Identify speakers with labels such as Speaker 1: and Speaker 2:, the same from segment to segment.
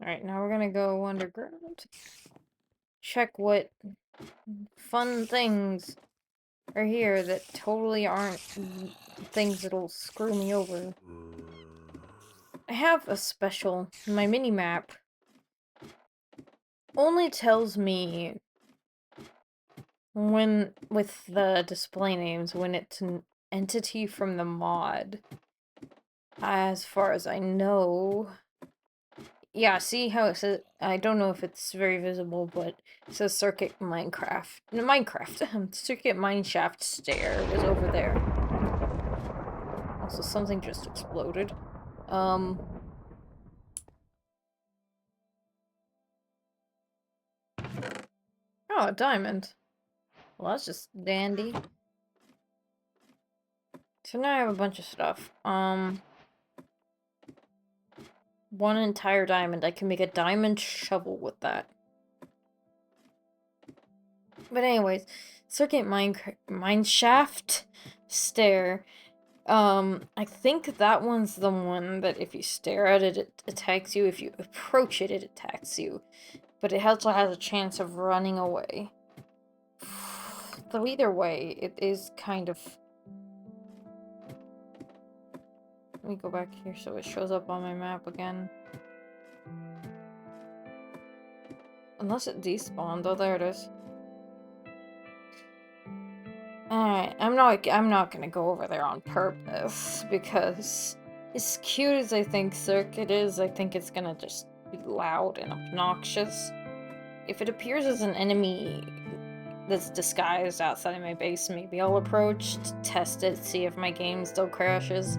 Speaker 1: Alright, now we're gonna go underground. Check what fun things are here that totally aren't things that'll screw me over. I have a special. My mini map only tells me when, with the display names, when it's an entity from the mod. As far as I know. Yeah, see how it says, I don't know if it's very visible, but it says Circuit Minecraft. No, Minecraft. Circuit Mineshaft Stair was over there. Also, something just exploded. Oh, a diamond. Well, that's just dandy. So now I have a bunch of stuff. One entire diamond. I can make a diamond shovel with that. But anyways, Circuit Mineshaft Stair. I think that one's the one that if you stare at it, it attacks you. If you approach it, it attacks you. But it also has a chance of running away. Though either way, it is kind of... Let me go back here so it shows up on my map again. Unless it despawned. Oh, there it is. Alright, I'm not gonna go over there on purpose, because as cute as I think Circuit is, I think it's gonna just be loud and obnoxious. If it appears as an enemy that's disguised outside of my base, maybe I'll approach to test it, see if my game still crashes,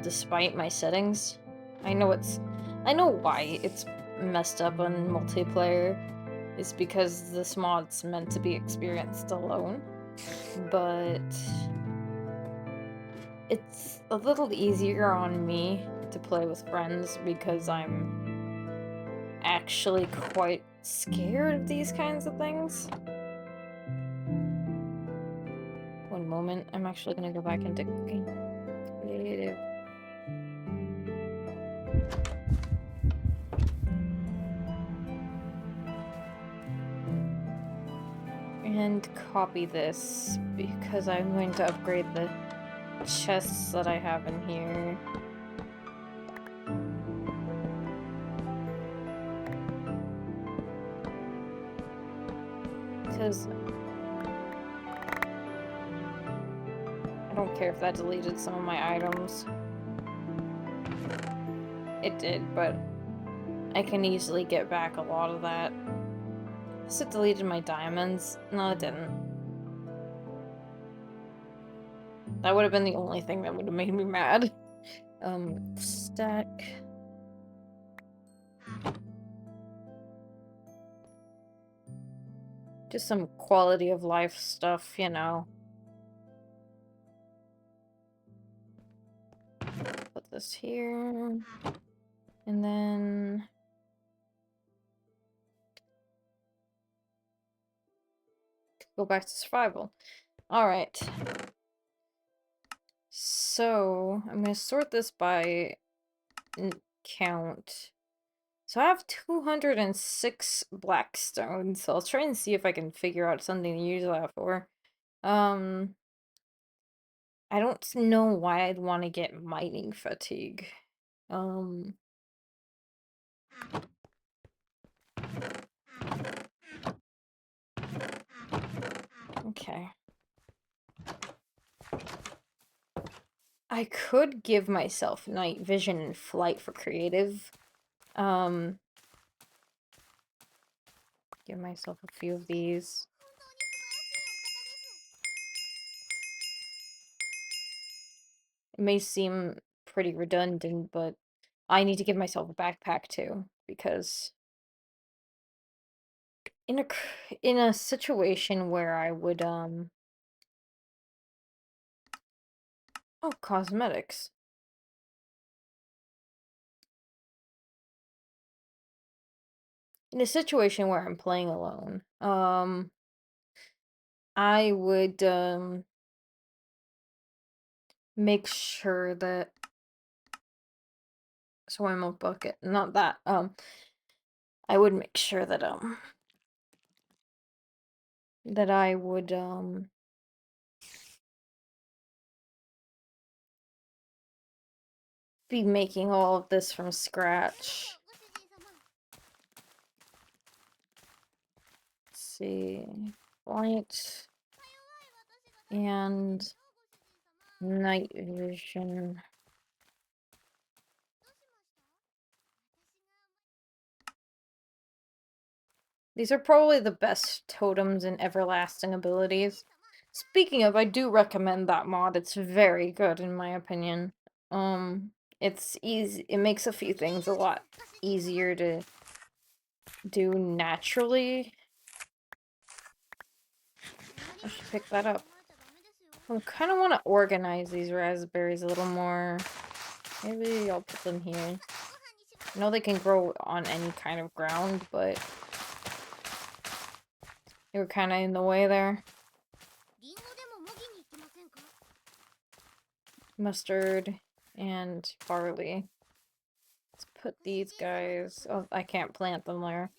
Speaker 1: despite my settings. I know why it's messed up on multiplayer. It's because this mod's meant to be experienced alone. But it's a little easier on me to play with friends because I'm actually quite scared of these kinds of things. One moment, I'm actually gonna go back into creative. And copy this because I'm going to upgrade the chests that I have in here. Because I don't care if that deleted some of my items. It did, but I can easily get back a lot of that. Guess it deleted my diamonds. No, it didn't. That would have been the only thing that would have made me mad. Stack. Just some quality of life stuff, you know. Put this here. And then... go back to survival. Alright. So, I'm gonna sort this by count. So I have 206 blackstone, so I'll try and see if I can figure out something to use that for. I don't know why I'd want to get mining fatigue. Okay. I could give myself night vision and flight for creative. Give myself a few of these. It may seem pretty redundant, but I need to give myself a backpack too, because in a situation where I would oh, cosmetics. In a situation where I'm playing alone, I would make sure that soy milk bucket. Not that. I would make sure that that I would be making all of this from scratch. Let's see. Light and night vision. These are probably the best totems and everlasting abilities. Speaking of, I do recommend that mod. It's very good in my opinion. It's easy. It makes a few things a lot easier to do naturally. I should pick that up. I kind of want to organize these raspberries a little more. Maybe I'll put them here. I know they can grow on any kind of ground, but they were kind of in the way there. Mustard and barley. Let's put these guys... Oh, I can't plant them there.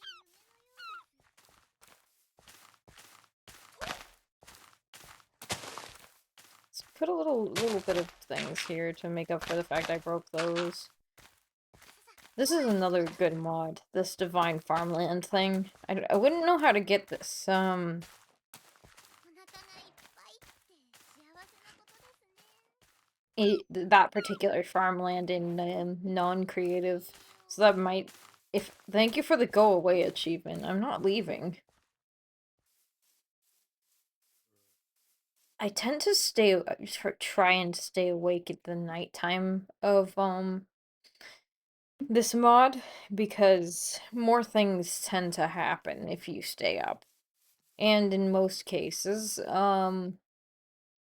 Speaker 1: Let's put a little bit of things here to make up for the fact I broke those. This is another good mod, this Divine Farmland thing. I wouldn't know how to get this, that particular farmland in non-creative. So that might... Thank you for the go away achievement. I'm not leaving. I tend to try and stay awake at the nighttime of this mod because more things tend to happen if you stay up. And in most cases,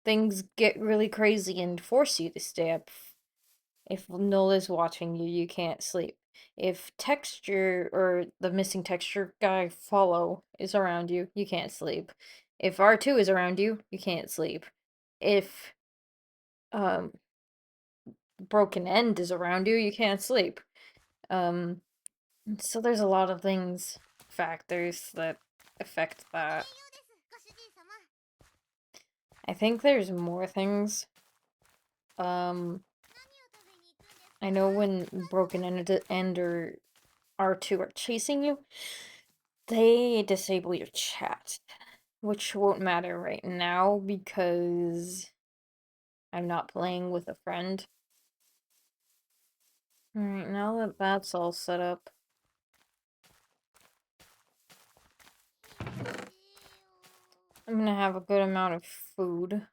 Speaker 1: things get really crazy and force you to stay up. If Nola's watching you, you can't sleep. If texture or the missing texture guy follow is around you, you can't sleep. If R2 is around you, you can't sleep. If broken end is around you, you can't sleep. So there's a lot of factors that affect that. I think there's more things. I know when broken end or R2 are chasing you, they disable your chat, which won't matter right now because I'm not playing with a friend. Alright, now that that's all set up, I'm gonna have a good amount of food.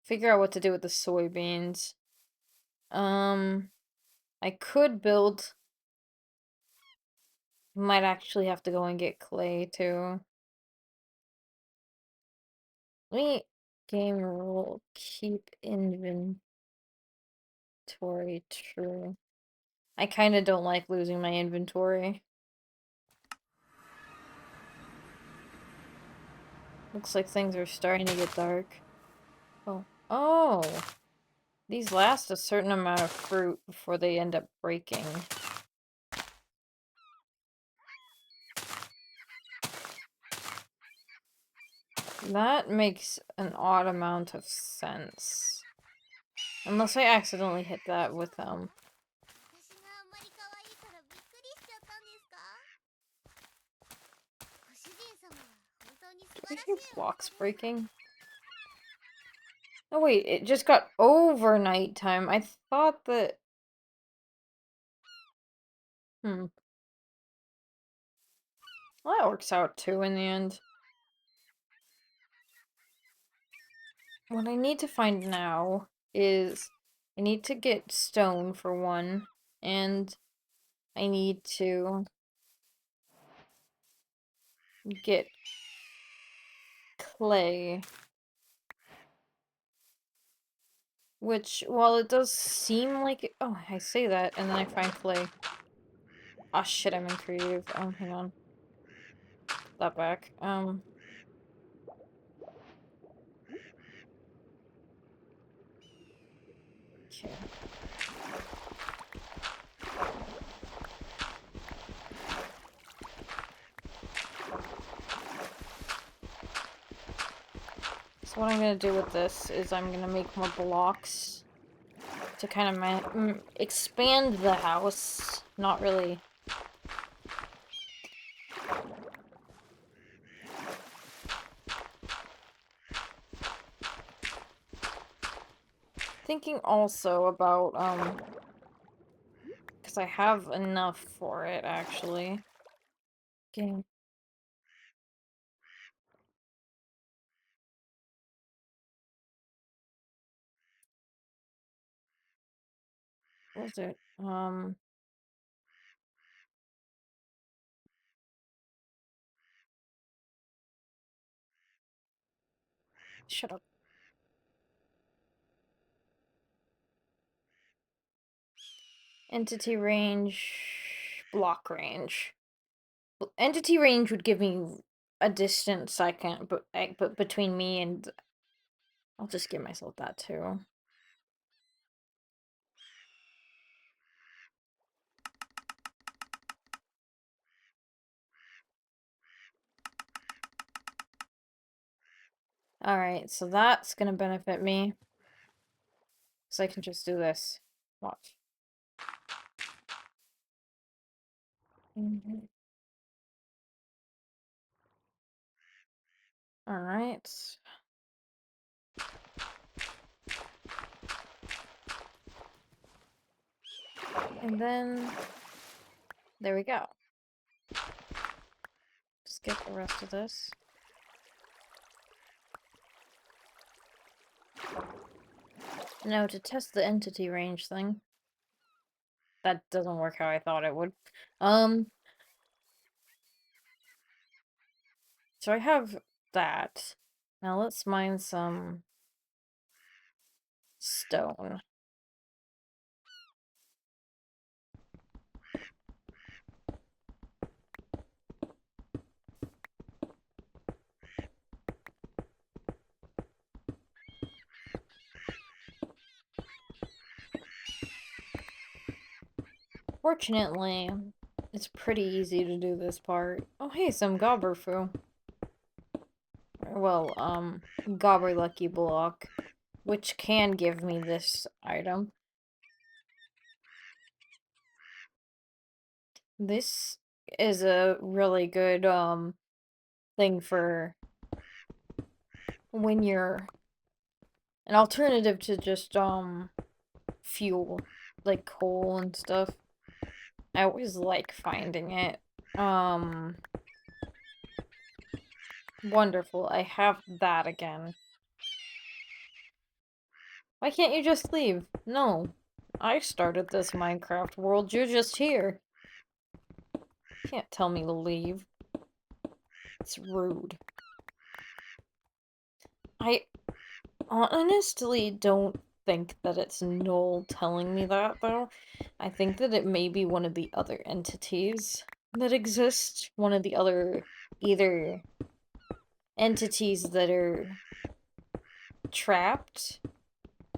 Speaker 1: Figure out what to do with the soybeans. I could build... Might actually have to go and get clay, too. Game rule, keep inventory true. I kinda don't like losing my inventory. Looks like things are starting to get dark. Oh. Oh! These last a certain amount of fruit before they end up breaking. That makes an odd amount of sense. Unless I accidentally hit that with, Do I hear blocks breaking? Oh wait, it just got over nighttime. I thought that... Well, that works out too in the end. What I need to find now is... I need to get stone for one, and I need to get clay. Which, while it does seem like it... Oh, I say that, and then I find clay. Ah, shit, I'm in creative. Hang on. Put that back. Okay. So what I'm gonna do with this is I'm gonna make more blocks to kind of expand the house. Not really. Thinking also about, because I have enough for it, actually. Okay. What was it? Shut up. Entity range, block range. Entity range would give me a distance I can, but between me and, I'll just give myself that too. Alright, so that's gonna benefit me. So I can just do this. Watch. Alright. And then, there we go. Just get the rest of this. Now, to test the entity range thing. That doesn't work how I thought it would. So I have that. Now let's mine some stone. Fortunately, it's pretty easy to do this part. Oh hey, some Gobberfu. Well, Gobber Lucky Block, which can give me this item. This is a really good, thing for when you're an alternative to just, fuel, like coal and stuff. I always like finding it. Wonderful. I have that again. Why can't you just leave? No. I started this Minecraft world. You're just here. Can't tell me to leave. It's rude. I honestly don't think that it's Noel telling me that, though. I think that it may be one of the other entities that exist. One of the other, either entities that are trapped,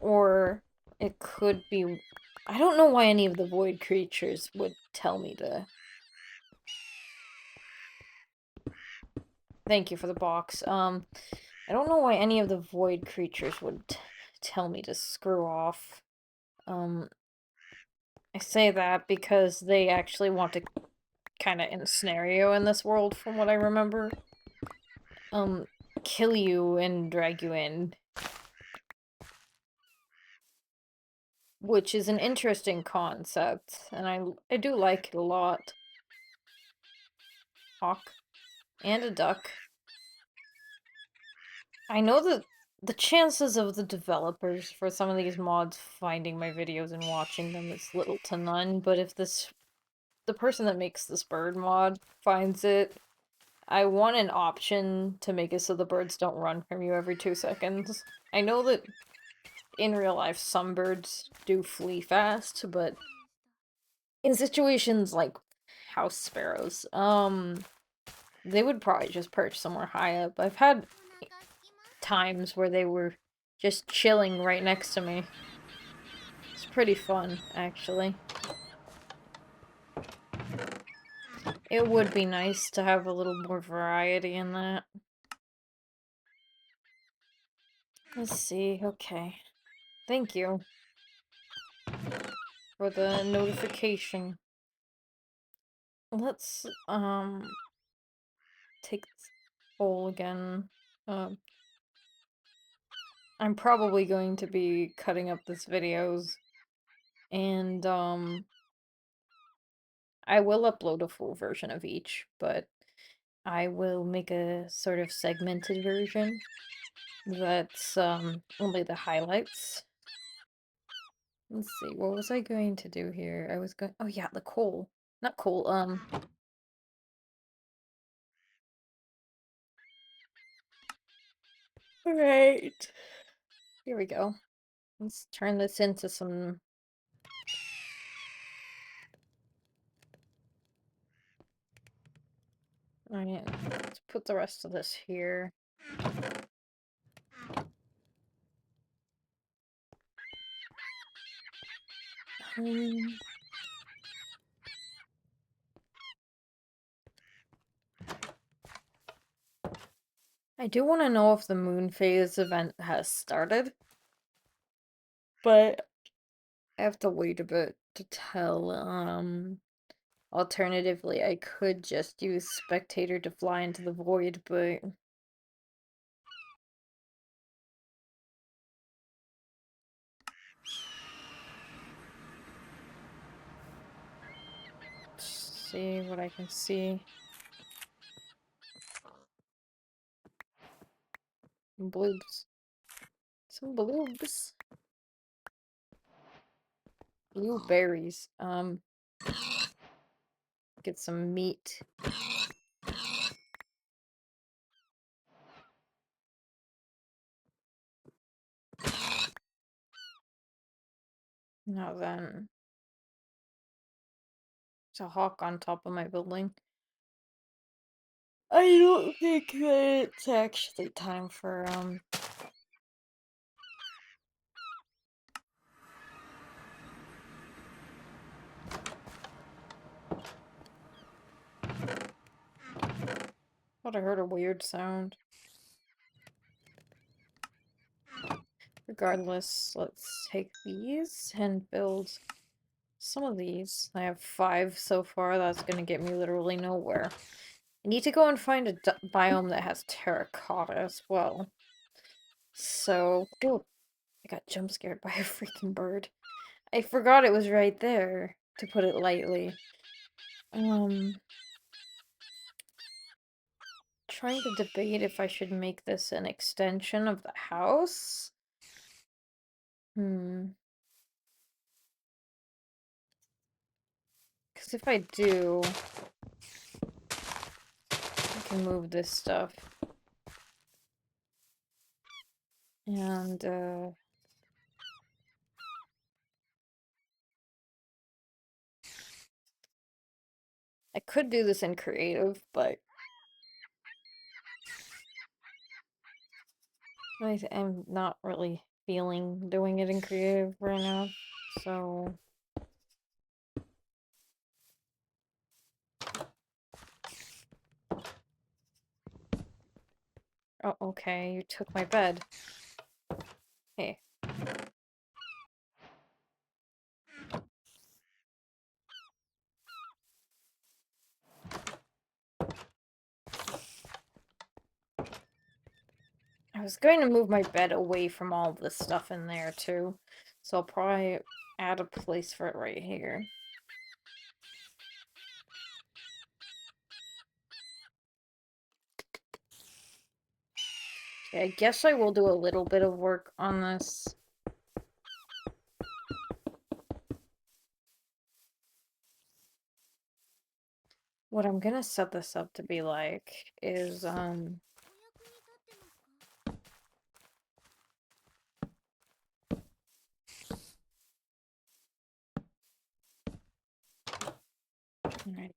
Speaker 1: or it could be... I don't know why any of the void creatures would tell me to... Thank you for the box. I don't know why any of the void creatures would tell me to screw off. I say that because they actually want to kind of in a scenario in this world, from what I remember. Kill you and drag you in. Which is an interesting concept, and I do like it a lot. Hawk. And a duck. I know that the chances of the developers for some of these mods finding my videos and watching them is little to none, but if the person that makes this bird mod finds it, I want an option to make it so the birds don't run from you every 2 seconds. I know that in real life some birds do flee fast, but in situations like house sparrows, they would probably just perch somewhere high up. I've had times where they were just chilling right next to me. It's pretty fun, actually. It would be nice to have a little more variety in that. Let's see, okay. Thank you for the notification. Let's, take this poll again. I'm probably going to be cutting up this videos, and, I will upload a full version of each, but I will make a sort of segmented version that's, only the highlights. Let's see, what was I going to do here? I was going- oh yeah, the coal. Not coal, alright. Here we go. Let's turn this into some... Alright, let's put the rest of this here. Um, I do want to know if the moon phase event has started, but I have to wait a bit to tell. Alternatively, I could just use spectator to fly into the void, but let's see what I can see. Bloobs. Some bloobs. Blueberries. Get some meat. Now then. There's a hawk on top of my building. I don't think that it's actually time for, thought I heard a weird sound. Regardless, let's take these and build some of these. I have 5 so far. That's gonna get me literally nowhere. I need to go and find a biome that has terracotta as well. So, oh, I got jump scared by a freaking bird. I forgot it was right there, to put it lightly. Trying to debate if I should make this an extension of the house. Because if I do, I can move this stuff. And, I could do this in creative, but I'm not really feeling doing it in creative right now, so... Oh, okay, you took my bed. Hey. I was going to move my bed away from all this stuff in there, too. So I'll probably add a place for it right here. Okay, I guess I will do a little bit of work on this. What I'm gonna set this up to be like is, alright,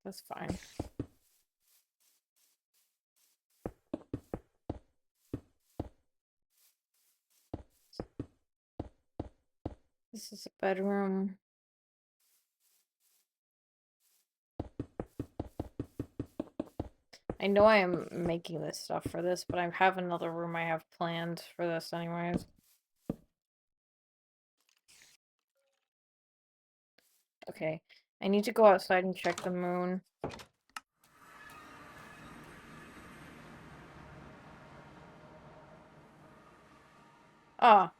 Speaker 1: that's fine. This is a bedroom. I know I am making this stuff for this, but I have another room I have planned for this anyways. Okay, I need to go outside and check the moon. Ah,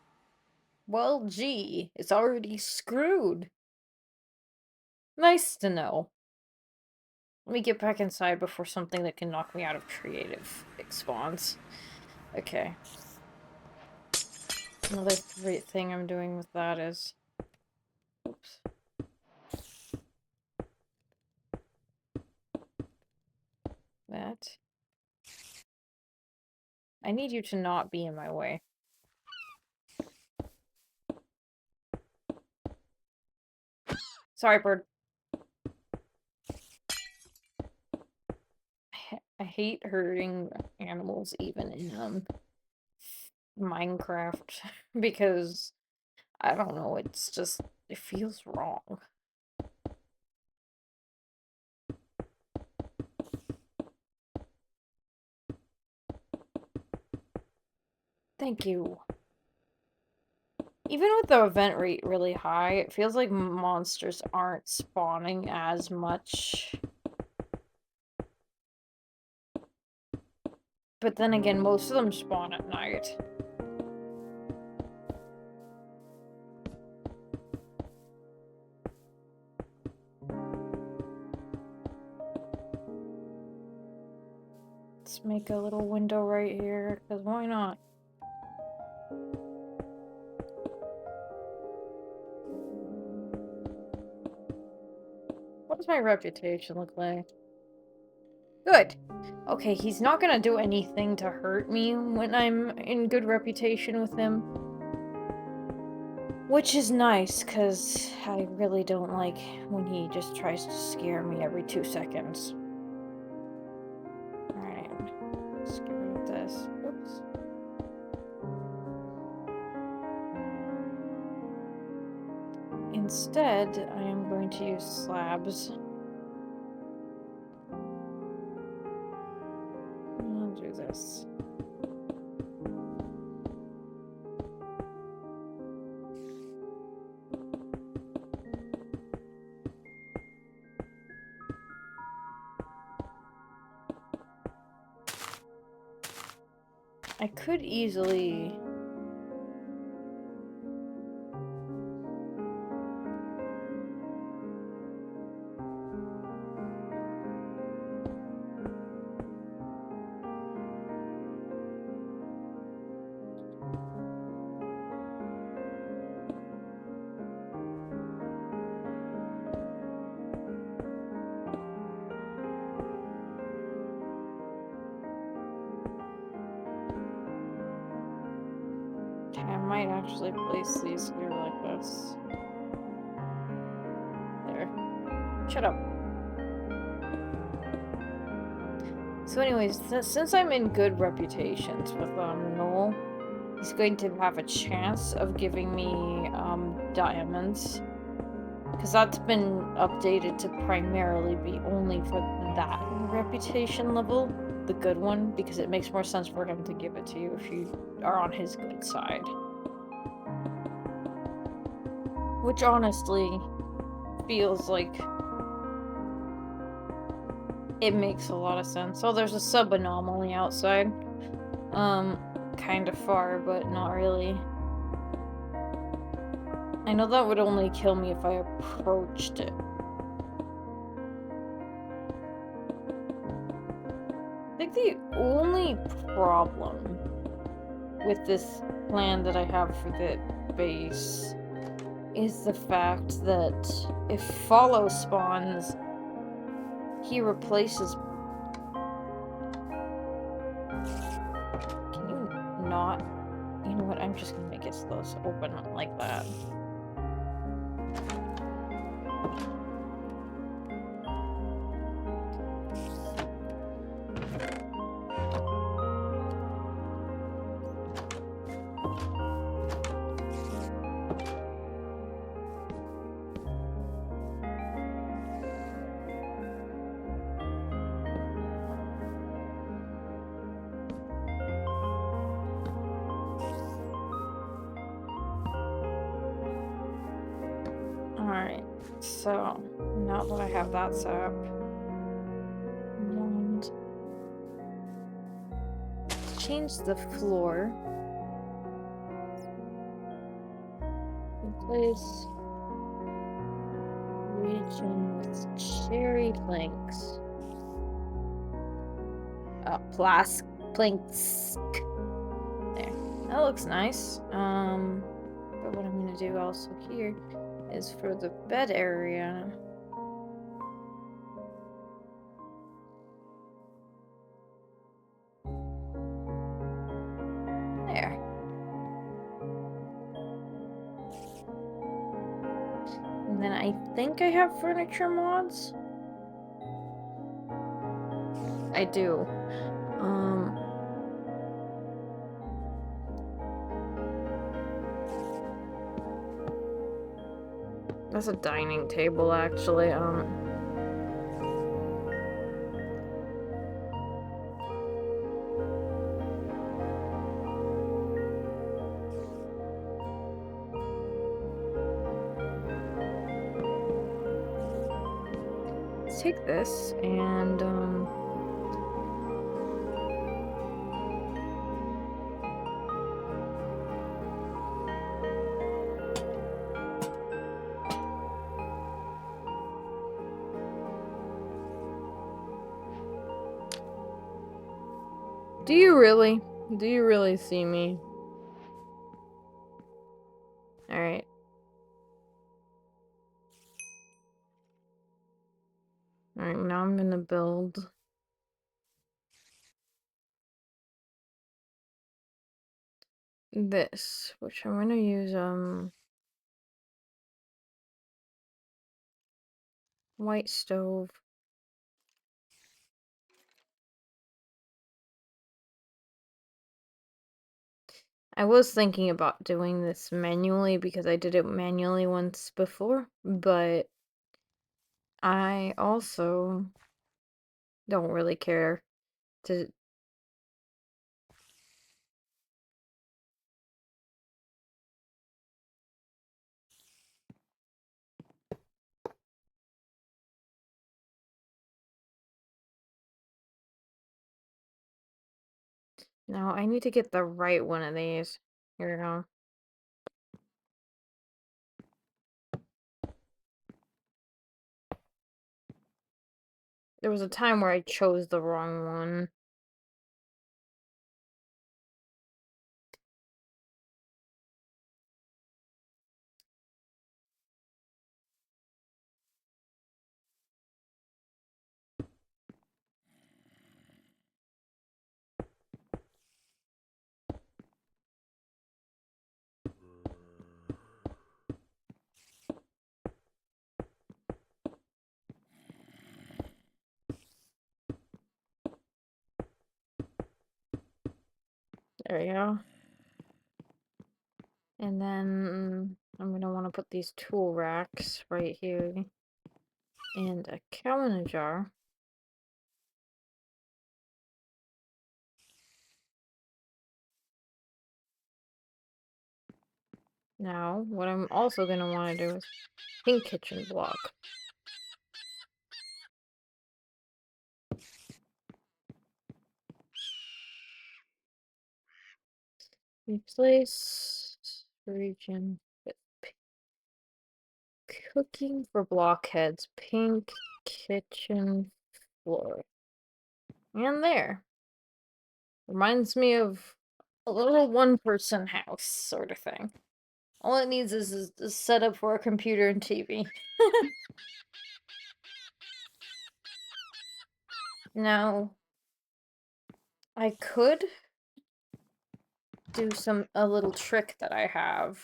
Speaker 1: well, gee, it's already screwed. Nice to know. Let me get back inside before something that can knock me out of creative spawns. Okay. Another great thing I'm doing with that is... Oops. That. I need you to not be in my way. Sorry, bird. I hate hurting animals even in Minecraft because I don't know, it's just it feels wrong. Thank you. Even with the event rate really high, it feels like monsters aren't spawning as much. But then again, most of them spawn at night. Let's make a little window right here, because why not? What does my reputation look like? Good. Okay, he's not gonna do anything to hurt me when I'm in good reputation with him. Which is nice, because I really don't like when he just tries to scare me every 2 seconds. Alright, let's get rid of this. Oops. Instead, I am going to use slabs. I'll do this. I could easily... I might actually place these here like this. There. Shut up. So anyways, since I'm in good reputations with Noel, he's going to have a chance of giving me diamonds. Because that's been updated to primarily be only for that reputation level, the good one, because it makes more sense for him to give it to you if you are on his good side. Which honestly feels like it makes a lot of sense. Oh, there's a sub-anomaly outside. Kind of far, but not really. I know that would only kill me if I approached it. I think the only problem with this plan that I have for the base is the fact that if Follow spawns, he replaces... Can you not? You know what, I'm just gonna make it so it's open like that. Alright, so now that I have that set up, and change the floor. Replace region with cherry planks. Planks. There. That looks nice. But what I'm gonna do also here is for the bed area. There. And then I think I have furniture mods. I do. That's a dining table, actually. Let's take this and, do you really? Do you really see me? Alright. Alright, now I'm gonna build this, which I'm gonna use, white stove. I was thinking about doing this manually because I did it manually once before, but I also don't really care to. No, I need to get the right one of these. Here we go. There was a time where I chose the wrong one. There we go. And then I'm gonna want to put these tool racks right here. And a cow in a jar. Now, what I'm also gonna want to do is pink kitchen block. Replace region with cooking for blockheads. Pink kitchen floor. And there. Reminds me of a little one-person house sort of thing. All it needs is a setup for a computer and TV. Now, I could do a little trick that I have.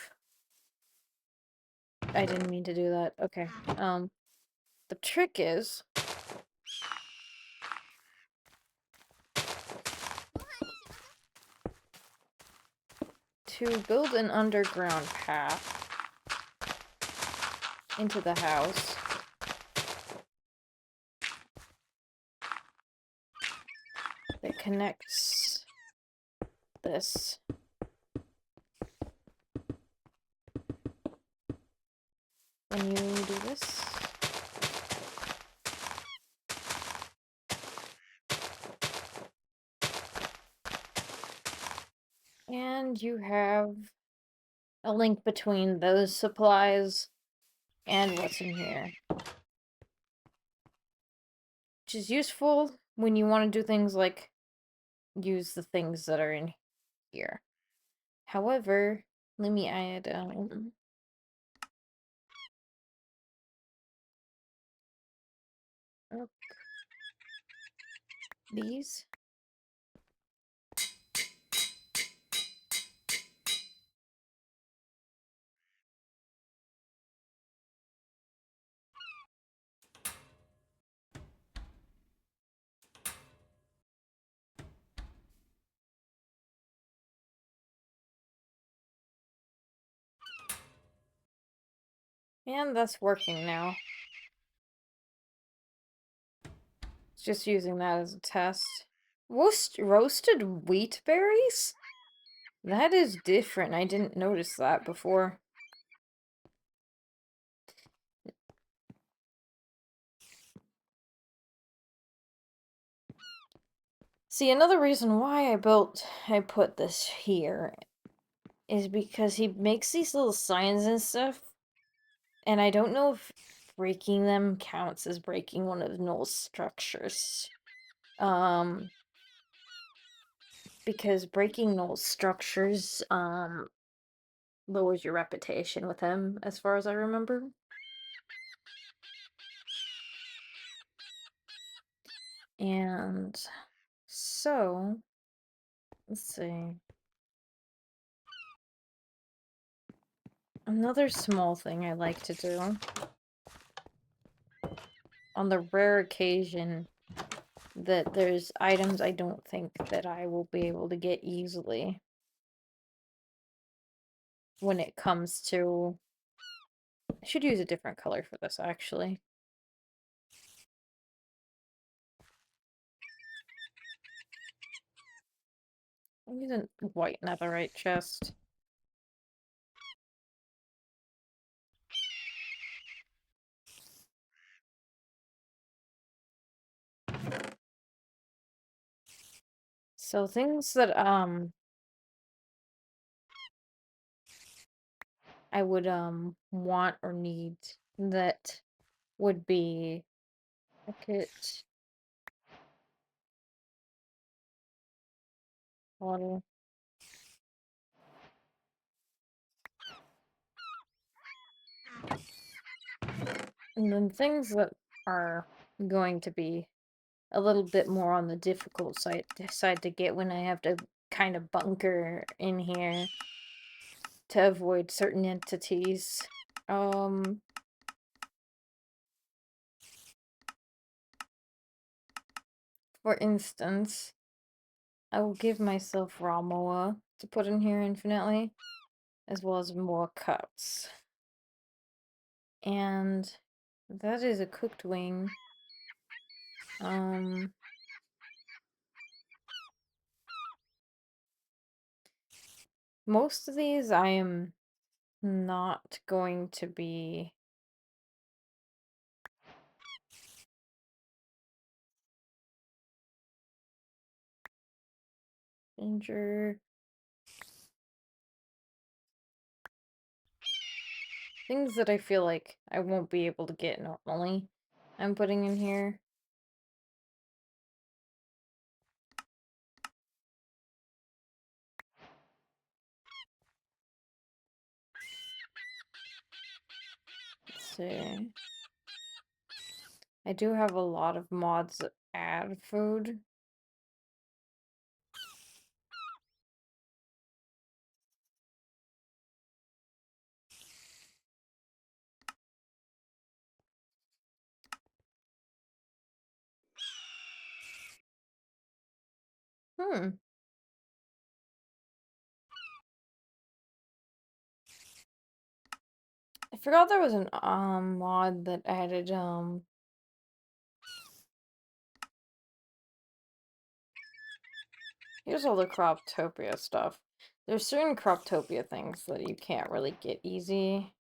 Speaker 1: I didn't mean to do that. Okay. The trick is to build an underground path into the house. That connects this. when you do this. And you have a link between those supplies and what's in here. Which is useful when you want to do things like use the things that are in here. However, let me add up these. And that's working now. It's just using that as a test. Roasted wheat berries? That is different. I didn't notice that before. See, another reason why I put this here is because he makes these little signs and stuff, and I don't know if breaking them counts as breaking one of Noel's structures. Because breaking Noel's structures, lowers your reputation with him, as far as I remember. And so, let's see. Another small thing I like to do, on the rare occasion that there's items I don't think that I will be able to get easily when it comes to... I should use a different color for this, actually. I'm using white netherite chest. So things that, I would, want or need that would be bucket, water. And then things that are going to be a little bit more on the difficult side to get when I have to kind of bunker in here to avoid certain entities. For instance, I will give myself raw moa to put in here infinitely, as well as more cuts. And that is a cooked wing. Most of these I am not going to be ginger. Things that I feel like I won't be able to get normally, I'm putting in here. Let's see. I do have a lot of mods that add food. Hmm. I forgot there was an mod that added here's all the Croptopia stuff. There's certain Croptopia things that you can't really get easy.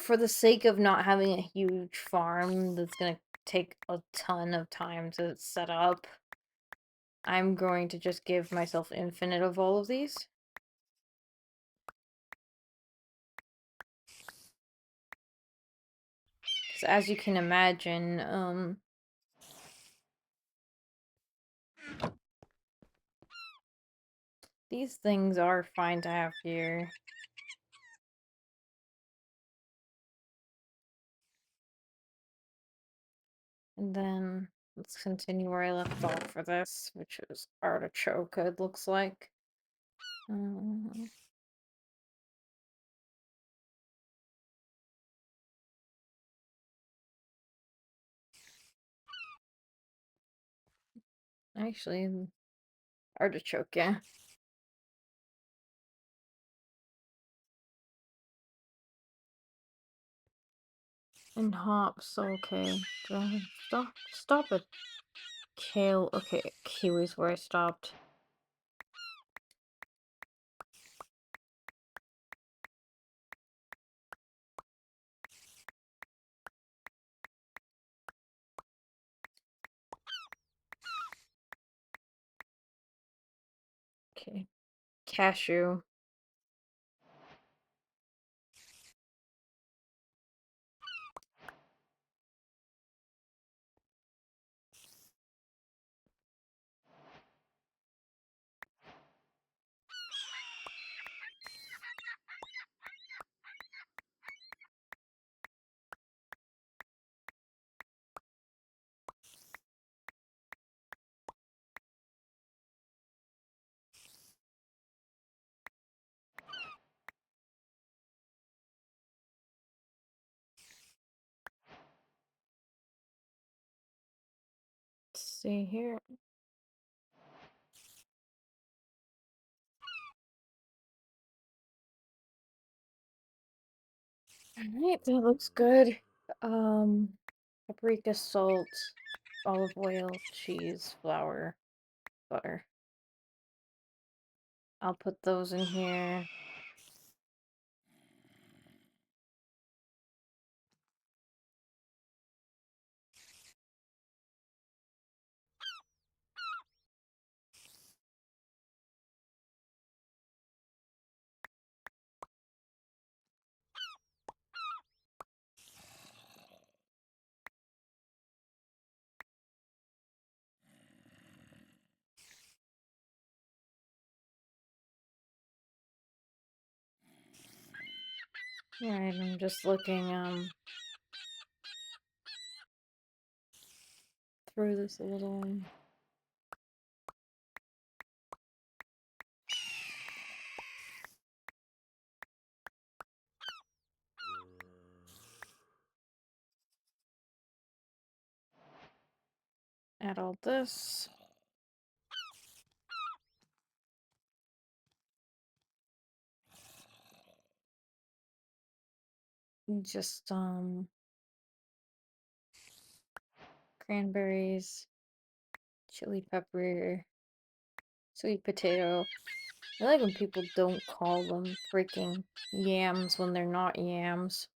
Speaker 1: for the sake of not having a huge farm that's gonna take a ton of time to set up, I'm going to just give myself infinite of all of these. Because as you can imagine, these things are fine to have here. And then let's continue where I left off for this, which is artichoke, it looks like. Um, actually, artichoke, yeah. And hops, okay. Stop it. Kale, okay, kiwi's where I stopped. Okay. Cashew. Let's see here. Alright, that looks good. Paprika, salt, olive oil, cheese, flour, butter. I'll put those in here. Alright, I'm just looking, through this a little. Add all this. Just, cranberries, chili pepper, sweet potato. I like when people don't call them freaking yams when they're not yams.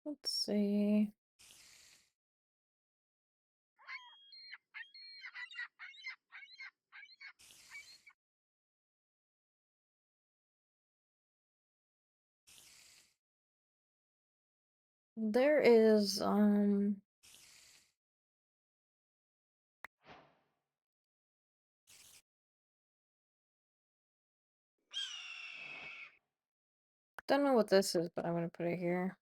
Speaker 1: Let's see. There is, don't know what this is, but I'm gonna put it here.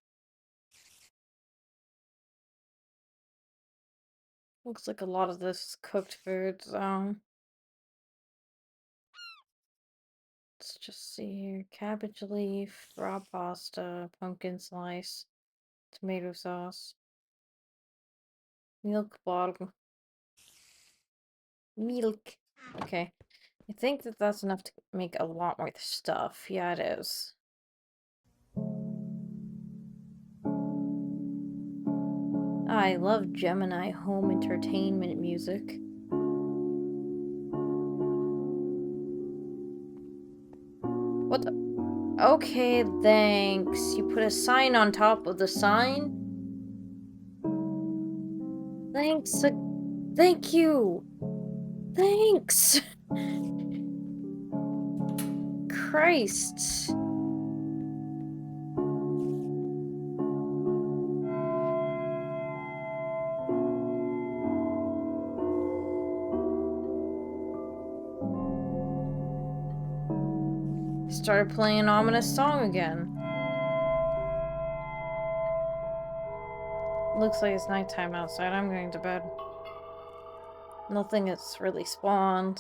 Speaker 1: Looks like a lot of this is cooked food, so let's just see here. Cabbage leaf, raw pasta, pumpkin slice, tomato sauce. Milk bottle. Milk. Okay. I think that that's enough to make a lot more stuff. Yeah, it is. I love Gemini home entertainment music. What the? Okay, thanks. You put a sign on top of the sign? Thanks. Thank you. Thanks. Christ. Started playing an ominous song again. Looks like it's nighttime outside. I'm going to bed. Nothing has really spawned.